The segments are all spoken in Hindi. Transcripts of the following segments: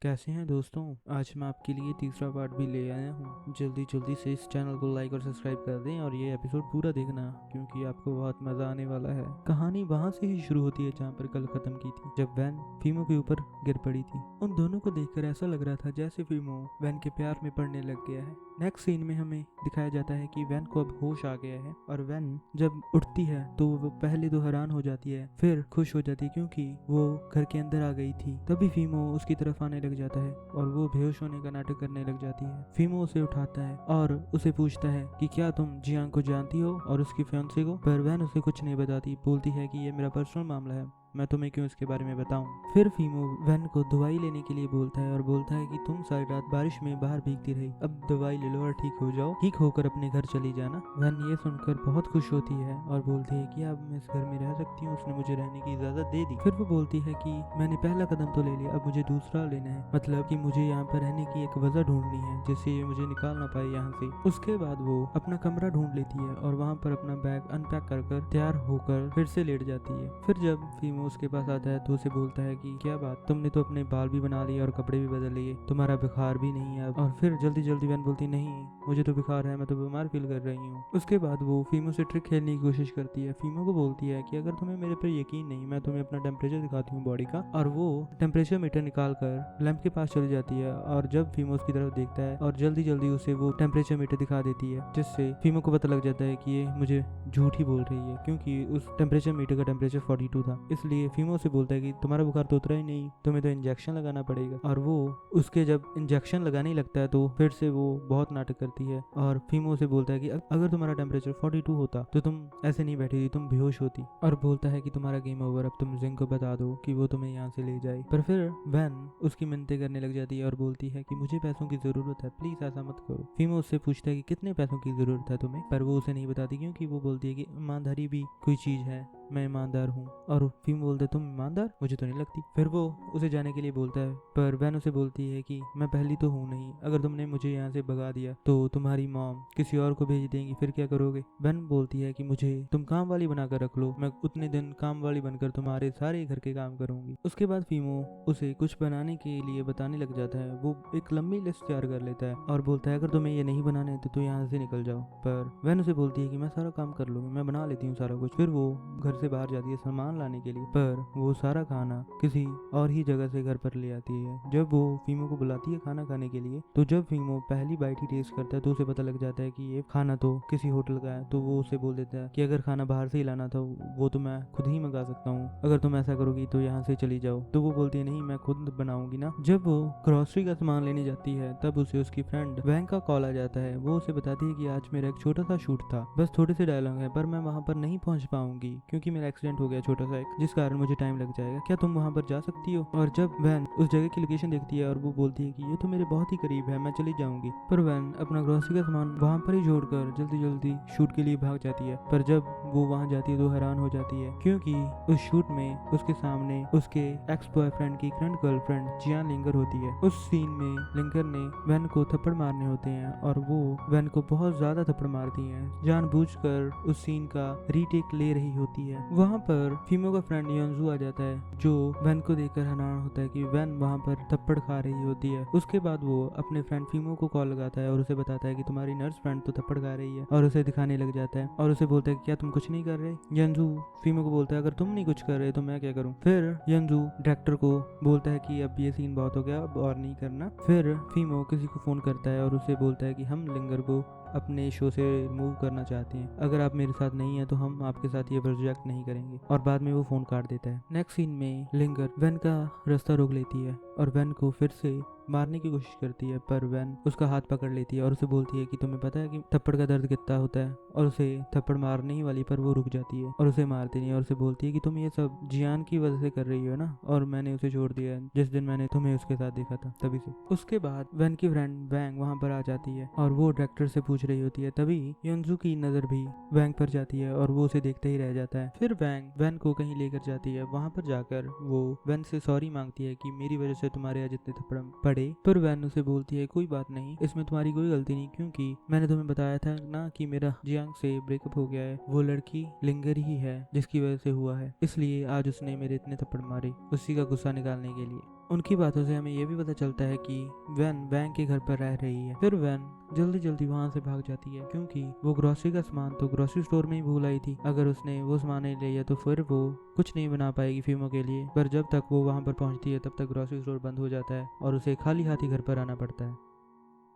कैसे हैं दोस्तों। आज मैं आपके लिए तीसरा पार्ट भी ले आया हूँ। जल्दी जल्दी से इस चैनल को लाइक और सब्सक्राइब कर दें और ये एपिसोड पूरा देखना क्योंकि आपको बहुत मजा आने वाला है। कहानी वहाँ से ही शुरू होती है जहाँ पर कल खत्म की थी, जब वैन फीमो के ऊपर गिर पड़ी थी। उन दोनों को देखकर ऐसा लग रहा था जैसे फीमो वैन के प्यार में पड़ने लग गया है। नेक्स्ट सीन में हमें दिखाया जाता है कि वैन को अब होश आ गया है और वैन जब उठती है तो वो पहले तो हैरान हो जाती है, फिर खुश हो जाती है क्योंकि वो घर के अंदर आ गई थी। तभी फीमो उसकी तरफ आने लग जाता है और वो बेहोश होने का नाटक करने लग जाती है। फीमो उसे उठाता है और उसे पूछता है कि क्या तुम जियांग को जानती हो और उसकी फियांसे को, पर वैन उसे कुछ नहीं बताती। बोलती है कि ये मेरा पर्सनल मामला है, मैं तुम्हें क्यों इसके बारे में बताऊं। फिर फीमो वैन को दवाई लेने के लिए बोलता है और बोलता है कि तुम सारी रात बारिश में बाहर भीगती रही, अब दवाई ले लो और ठीक हो जाओ, ठीक होकर अपने घर चली जाना। वैन ये सुनकर बहुत खुश होती है और बोलती है कि अब मैं इस घर में रह सकती हूँ, उसने मुझे रहने की इजाजत दे दी। फिर वो बोलती है कि मैंने पहला कदम तो ले लिया, अब मुझे दूसरा लेना है, मतलब कि मुझे यहाँ पर रहने की एक वजह ढूंढनी है जिससे ये मुझे निकाल ना पाए यहाँ से। उसके बाद वो अपना कमरा ढूंढ लेती है और वहाँ पर अपना बैग अनपैक कर तैयार होकर फिर से लेट जाती है। फिर जब फीमो उसके पास आता है तो उसे बोलता है कि क्या बात, तुमने तो अपने बाल भी बना लिए और कपड़े भी बदल लिए, तुम्हारा बुखार भी नहीं है अब। और फिर जल्दी जल्दी वैन बोलती नहीं, मुझे तो बुखार है, मैं तो बीमार फील कर रही हूँ। उसके बाद वो फीमो से ट्रिक खेलने की कोशिश करती है। फीमो को बोलती है कि अगर तुम्हें मेरे पर यकीन नहीं, मैं तुम्हें अपना टेम्परेचर दिखाती हूँ बॉडी का। और वो टेम्परेचर मीटर निकाल कर लैंप के पास चली जाती है और जब फीमो उसकी तरफ देखता है और जल्दी जल्दी उसे वो टेम्परेचर मीटर दिखा देती है, जिससे फीमो को पता लग जाता है कि ये मुझे झूठ ही बोल रही है क्योंकि उस टेम्परेचर मीटर का टेम्परेचर 42 था। इसलिए फीमो से बोलता है कि तुम्हारा बुखार तो उतरा ही नहीं, तुम्हें तो इंजेक्शन लगाना पड़ेगा। और वो उसके जब इंजेक्शन लगाने लगता है तो फिर से वो बहुत नाटक करती है और फीमो से बोलता है कि अगर तुम्हारा टेम्परेचर 42 होता तो तुम ऐसे नहीं बैठी थी, तुम बेहोश होती। और बोलता है कि तुम्हारा गेम ओवर, अब तुम जिंग को बता दो कि वो तुम्हें यहाँ से ले जाए। पर फिर वैन उसकी मिन्नतें करने लग जाती है और बोलती है कि मुझे पैसों की जरूरत है, प्लीज ऐसा मत करो। फीमो उससे पूछता है कि कितने पैसों की जरूरत है तुम्हें, पर वो उसे नहीं बताती क्योंकि वो बोलती है कि ईमानदारी भी कोई चीज है, मैं ईमानदार हूँ। और फीमो बोलते तुम ईमानदार, मुझे तो नहीं लगती। फिर वो उसे जाने के लिए बोलता है पर वैन उसे बोलती है कि मैं पहली तो हूँ नहीं, अगर तुमने मुझे यहाँ से भगा दिया तो तुम्हारी मॉम किसी और को भेज देंगी, फिर क्या करोगे। वैन बोलती है कि मुझे तुम काम वाली बनाकर रख लो, मैं उतने दिन काम वाली बनकर तुम्हारे सारे घर के काम करूंगी। उसके बाद फीमो उसे कुछ बनाने के लिए बताने लग जाता है। वो एक लंबी लिस्ट तैयार कर लेता है और बोलता है अगर तुम्हें ये नहीं बनाने तो यहाँ से निकल जाओ। पर वैन उसे बोलती है कि मैं सारा काम कर लूंगी, मैं बना लेती हूँ सारा कुछ। फिर वो घर से बाहर जाती है सामान लाने के लिए, पर वो सारा खाना किसी और ही जगह से घर पर ले आती है। जब वो फीमो को बुलाती है खाना खाने के लिए तो जब फीमो पहली बाइट ही टेस्ट करता है तो उसे पता लग जाता है कि ये खाना तो किसी होटल का है। तो वो उसे बोल देता है कि अगर खाना बाहर से ही लाना था वो तो मैं खुद ही मंगा सकता हूँ, अगर तुम ऐसा करोगी तो यहाँ से चली जाओ। तो वो बोलती है नहीं, मैं खुद बनाऊंगी ना। जब वो ग्रोसरी का सामान लेने जाती है तब उसे उसकी फ्रेंड वैंग का कॉल आ जाता है। वो उसे बताती है कि आज मेरा एक छोटा सा शूट था, बस थोड़े से डायलॉग है, पर मैं वहाँ पर नहीं पहुँच पाऊंगी क्योंकि मेरा एक्सीडेंट हो गया छोटा सा एक, जिस कारण मुझे टाइम लग जाएगा, क्या तुम वहाँ पर जा सकती हो। और जब वैन उस जगह की लोकेशन देखती है और वो बोलती है कि ये तो मेरे बहुत ही करीब है, मैं चली जाऊंगी। पर वैन अपना ग्रोसरी का सामान वहाँ पर ही छोड़कर जल्दी जल्दी शूट के लिए भाग जाती है। पर जब वो वहाँ जाती है तो हैरान हो जाती है क्योंकि उस शूट में उसके सामने उसके एक्स बॉयफ्रेंड की करंट गर्लफ्रेंड जियान लिंगर होती है। उस सीन में लिंगर ने वैन को थप्पड़ मारने होते हैं और वो वैन को बहुत ज्यादा थप्पड़ मारती है, जानबूझकर उस सीन का रीटेक ले रही होती है। वहाँ पर फीमो का फ्रेंड योंजू आ जाता है जो वैन को देखकर हैरान होता है कि वैन वहाँ पर थप्पड़ खा रही होती है। उसके बाद वो अपने फ्रेंड फीमो को कॉल लगाता है और उसे बताता है कि तुम्हारी नर्स फ्रेंड तो थप्पड़ खा रही है और उसे दिखाने लग जाता है और उसे बोलता है कि क्या तुम कुछ नहीं कर रहे। योंजू फीमो को बोलता है अगर तुम नहीं कुछ कर रहे तो मैं क्या करूँ। फिर योंजू डायरेक्टर को बोलता है कि अब ये सीन बहुत हो गया, अब और नहीं करना। फिर फीमो किसी को फोन करता है और उसे बोलता है कि हम लिंगर को अपने शो से रिमूव करना चाहते हैं, अगर आप मेरे साथ नहीं है तो हम आपके साथ ये प्रोजेक्ट नहीं करेंगे। और बाद में वो फोन काट देता है। नेक्स्ट सीन में लिंगर वैन का रास्ता रोक लेती है और वैन को फिर से मारने की कोशिश करती है, पर वैन उसका हाथ पकड़ लेती है और उसे बोलती है कि तुम्हें पता है कि थप्पड़ का दर्द कितना होता है, और उसे थप्पड़ मारने ही वाली पर वो रुक जाती है और उसे मारती नहीं और उसे बोलती है कि तुम ये सब जियान की वजह से कर रही हो ना, और मैंने उसे छोड़ दिया जिस दिन मैंने तुम्हें उसके साथ देखा था तभी से। उसके बाद वैन की फ्रेंड वैंग वहाँ पर आ जाती है और वो डायरेक्टर से पूछ रही होती है, तभी योंजू की नजर भी वैंग पर जाती है और वो उसे देखते ही रह जाता है। फिर वैंग वैन को कहीं लेकर जाती है, वहाँ पर जाकर वो वैन से सॉरी मांगती है कि मेरी वजह से तुम्हारे यहाँ जितने थप्पड़ पड़े। पर वैन उसे बोलती है कोई बात नहीं, इसमें तुम्हारी कोई गलती नहीं, क्योंकि मैंने तुम्हें बताया था ना कि मेरा जियांग से ब्रेकअप हो गया है, वो लड़की लिंगर ही है जिसकी वजह से हुआ है, इसलिए आज उसने मेरे इतने थप्पड़ मारे उसी का गुस्सा निकालने के लिए। उनकी बातों से हमें ये भी पता चलता है कि वैन वैंग के घर पर रह रही है। फिर वैन जल्दी जल्दी वहां से भाग जाती है क्योंकि वो ग्रोसरी का सामान तो ग्रोसरी स्टोर में ही भूल आई थी। अगर उसने वो सामान नहीं लिया तो फिर वो कुछ नहीं बना पाएगी फीमो के लिए। पर जब तक वो वहां पर पहुंचती है तब तक ग्रोसरी स्टोर बंद हो जाता है और उसे खाली हाथ ही घर पर आना पड़ता है।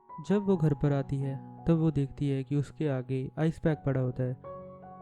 जब वो घर पर आती है तब वो देखती है कि उसके आगे आइस पैक पड़ा होता है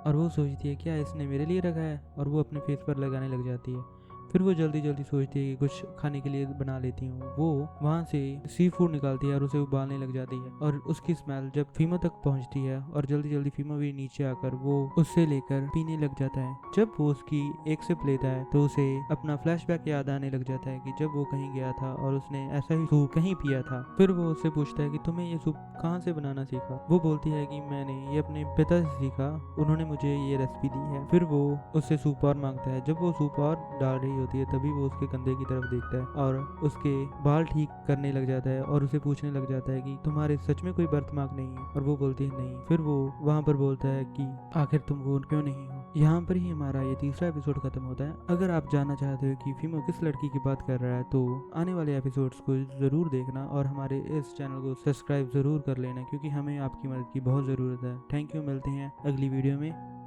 और वो सोचती है क्या इसने मेरे लिए रखा है, और वो अपने फेस पर लगाने लग जाती है। फिर वो जल्दी जल्दी सोचती है कि कुछ खाने के लिए बना लेती हूँ। वो वहाँ से सी फूड निकालती है और उसे उबालने लग जाती है और उसकी स्मेल जब फीमो तक पहुँचती है और जल्दी जल्दी फीमो भी नीचे आकर वो उससे लेकर पीने लग जाता है। जब वो उसकी एक सिप लेता है तो उसे अपना फ्लैशबैक याद आने लग जाता है कि जब वो कहीं गया था और उसने ऐसा ही सूप कहीं पिया था। फिर वो उससे पूछता है कि तुम्हें ये सूप कहाँ से बनाना सीखा। वो बोलती है कि मैंने ये अपने पिता से सीखा, उन्होंने मुझे ये रेसिपी दी है। फिर वो उससे सूप और मांगता है। जब वो सूप और डाल रही होती है तभी वो उसके कंधे की तरफ देखता है और उसके बाल ठीक करने लग जाता है और उसे पूछने लग जाता है कि तुम्हारे सच में कोई बर्थमार्क नहीं है, और वो बोलती है नहीं। फिर वो वहां पर बोलता है कि आखिर तुम वो क्यों नहीं हो। यहाँ पर ही हमारा ये तीसरा एपिसोड खत्म होता है। अगर आप जानना चाहते हो कि फीमो किस लड़की की बात कर रहा है तो आने वाले एपिसोड्स को जरूर देखना और हमारे इस चैनल को सब्सक्राइब जरूर कर लेना क्योंकि हमें आपकी मदद की बहुत ज़रूरत है। थैंक यू, मिलते हैं अगली वीडियो में।